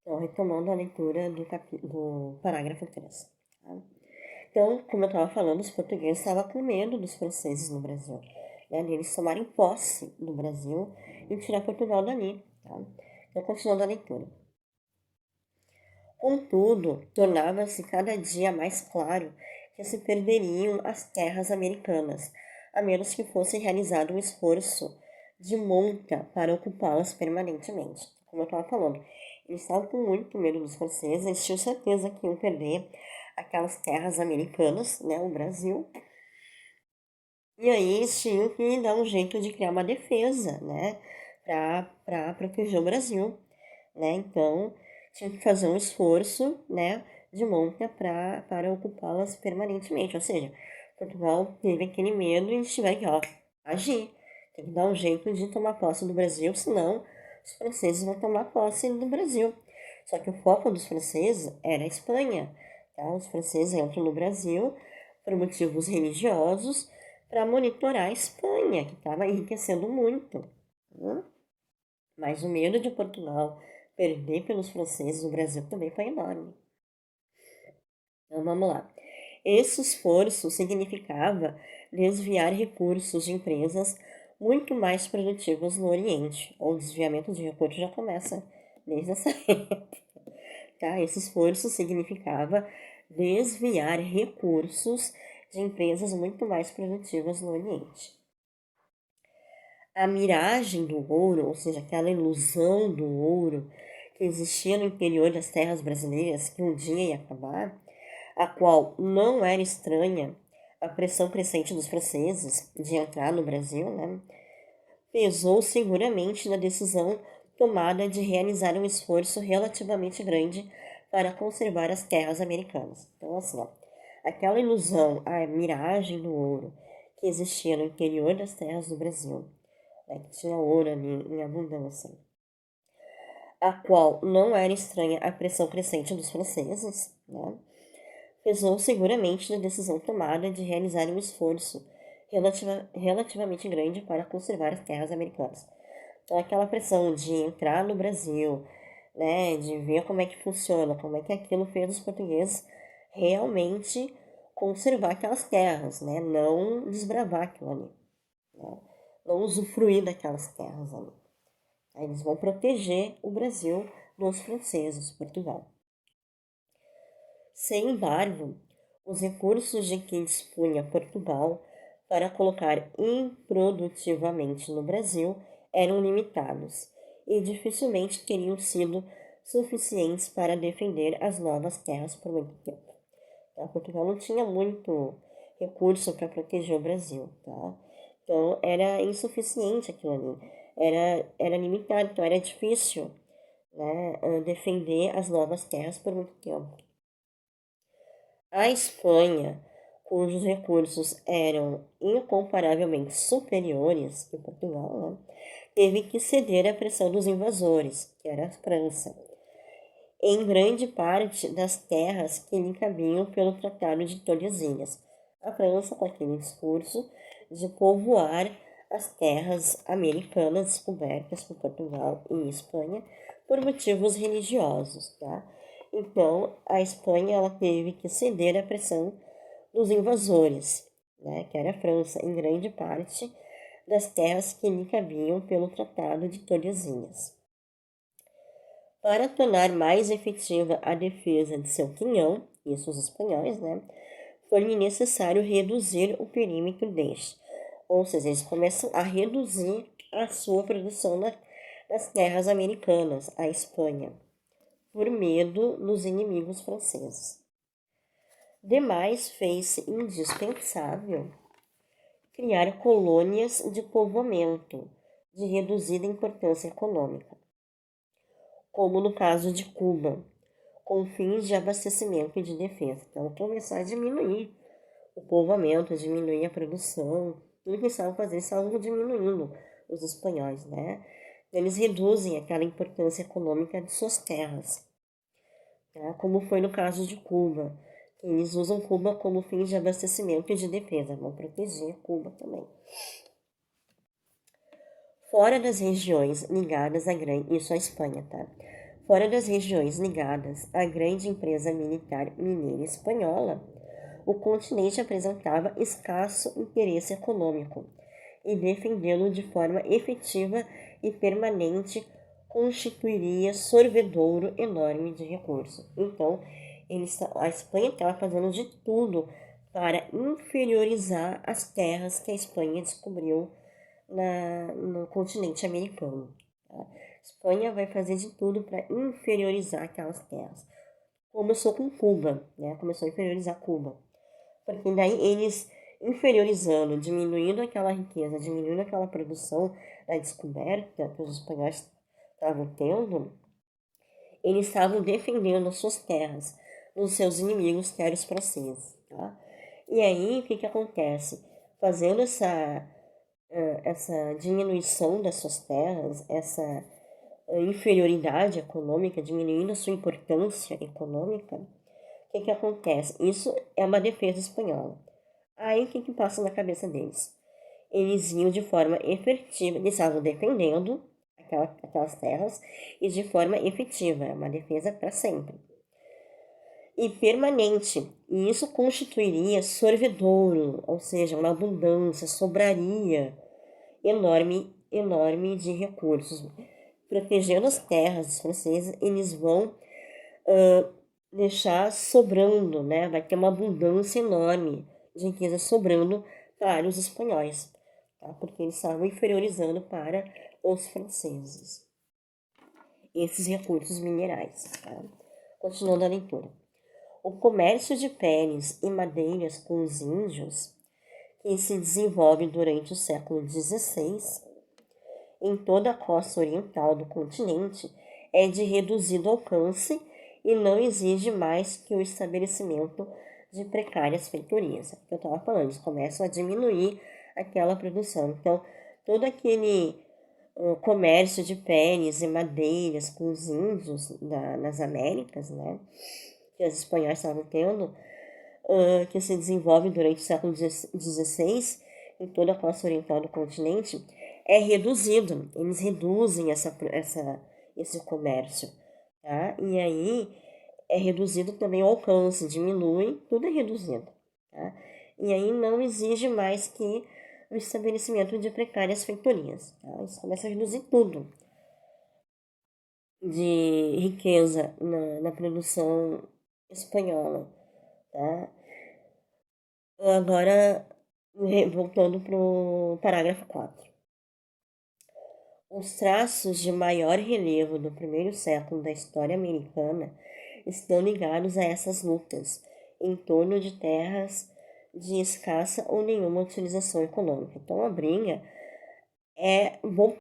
Então, retomando a leitura do parágrafo 3. Tá? Então, como eu estava falando, os portugueses estavam com medo dos franceses no Brasil, né, deles tomarem posse do Brasil e tirar Portugal dali. Tá? Então, continuando a leitura. Contudo, tornava-se cada dia mais claro que se perderiam as terras americanas, a menos que fosse realizado um esforço de monta para ocupá-las permanentemente. Como eu estava falando, eles estavam com muito medo dos franceses, eles tinham certeza que iam perder aquelas terras americanas, né, o Brasil, e aí eles tinham que dar um jeito de criar uma defesa, né, para proteger o Brasil, né, então tinha que fazer um esforço, né, de monta para ocupá-las permanentemente, ou seja, Portugal teve aquele medo e eles tiveram que, agir, tem que dar um jeito de tomar posse do Brasil, senão os franceses vão tomar posse do Brasil. Só que o foco dos franceses era a Espanha, tá? Os franceses entram no Brasil por motivos religiosos para monitorar a Espanha, que estava enriquecendo muito, né? Mas o medo de Portugal perder pelos franceses no Brasil também foi enorme. Então vamos lá. Esse esforço significava desviar recursos de empresas muito mais produtivas no Oriente. O desviamento de recursos já começa desde essa época. Tá? Esse esforço significava desviar recursos de empresas muito mais produtivas no Oriente. A miragem do ouro, ou seja, aquela ilusão do ouro que existia no interior das terras brasileiras, que um dia ia acabar, a qual não era estranha a pressão crescente dos franceses de entrar no Brasil, né, pesou seguramente na decisão tomada de realizar um esforço relativamente grande para conservar as terras americanas. Então, assim, aquela ilusão, a miragem do ouro que existia no interior das terras do Brasil, né, que tinha ouro ali em abundância, a qual não era estranha a pressão crescente dos franceses, né, pesou seguramente na decisão tomada de realizar um esforço relativamente grande para conservar as terras americanas. Então, aquela pressão de entrar no Brasil, né, de ver como é que funciona, como é que aquilo fez os portugueses realmente conservar aquelas terras, né, não desbravar aquilo ali, né, não usufruir daquelas terras ali. Aí eles vão proteger o Brasil dos franceses, Portugal. Sem embargo, os recursos de que dispunha Portugal para colocar improdutivamente no Brasil eram limitados e dificilmente teriam sido suficientes para defender as novas terras por muito tempo. Tá? Portugal não tinha muito recurso para proteger o Brasil, tá? Então era insuficiente aquilo ali, era limitado, então era difícil, né, defender as novas terras por muito tempo. A Espanha, cujos recursos eram incomparavelmente superiores que Portugal, né, teve que ceder à pressão dos invasores, que era a França, em grande parte das terras que lhe cabiam pelo Tratado de Tordesilhas. A França, com aquele discurso de povoar as terras americanas descobertas por Portugal e Espanha por motivos religiosos, tá? Então, a Espanha ela teve que ceder à pressão dos invasores, né, que era a França, em grande parte das terras que lhe cabiam pelo Tratado de Tordesilhas. Para tornar mais efetiva a defesa de seu quinhão, isso os espanhóis, né, foi necessário reduzir o perímetro deste. Ou seja, eles começam a reduzir a sua produção nas terras americanas, a Espanha, por medo dos inimigos franceses. Demais, fez-se indispensável criar colônias de povoamento de reduzida importância econômica, como no caso de Cuba, com fins de abastecimento e de defesa. Então, começar a diminuir o povoamento, diminuir a produção, tudo que eles estavam fazendo, estavam diminuindo os espanhóis, né? Eles reduzem aquela importância econômica de suas terras, tá? Como foi no caso de Cuba, que eles usam Cuba como fins de abastecimento e de defesa, vão proteger Cuba também. Fora das regiões ligadas à grande, isso à Espanha, tá? Fora das regiões ligadas à grande empresa militar mineira espanhola, o continente apresentava escasso interesse econômico e defendê-lo de forma efetiva e permanente constituiria sorvedouro enorme de recursos. Então, a Espanha estava fazendo de tudo para inferiorizar as terras que a Espanha descobriu no continente americano. Tá? A Espanha vai fazer de tudo para inferiorizar aquelas terras. Começou com Cuba, né? Começou a inferiorizar Cuba. Porque daí eles inferiorizando, diminuindo aquela riqueza, diminuindo aquela produção da descoberta que os espanhóis estavam tendo, eles estavam defendendo as suas terras dos seus inimigos, que eram os franceses. Tá? E aí, o que acontece? Fazendo essa diminuição das suas terras, essa inferioridade econômica, diminuindo a sua importância econômica, o que acontece? Isso é uma defesa espanhola. Aí o que passa na cabeça deles? Eles iam de forma efetiva, eles estavam defendendo aquelas terras e de forma efetiva, é uma defesa para sempre. E permanente, e isso constituiria sorvedouro, ou seja, uma abundância, sobraria enorme de recursos. Protegendo as terras dos franceses, eles vão deixar sobrando, né? Vai ter uma abundância enorme de riqueza sobrando para os espanhóis, tá? Porque eles estavam inferiorizando para os franceses esses recursos minerais. Tá? Continuando a leitura. O comércio de peles e madeiras com os índios, que se desenvolve durante o século XVI em toda a costa oriental do continente, é de reduzido alcance e não exige mais que o estabelecimento de precárias feitorias. Que eu estava falando, eles começam a diminuir aquela produção. Então, todo aquele comércio de peles e madeiras com os índios nas Américas, né, que os espanhóis estavam tendo, que se desenvolve durante o século XVI em toda a costa oriental do continente, é reduzido. Eles reduzem esse comércio. Tá? E aí é reduzido também o alcance, diminui, tudo é reduzido. Tá? E aí não exige mais que o estabelecimento de precárias feitorias. Tá? Isso começa a reduzir tudo de riqueza na produção espanhola. Tá? Agora, voltando para o parágrafo 4. Os traços de maior relevo do primeiro século da história americana estão ligados a essas lutas em torno de terras de escassa ou nenhuma utilização econômica. Então, a briga é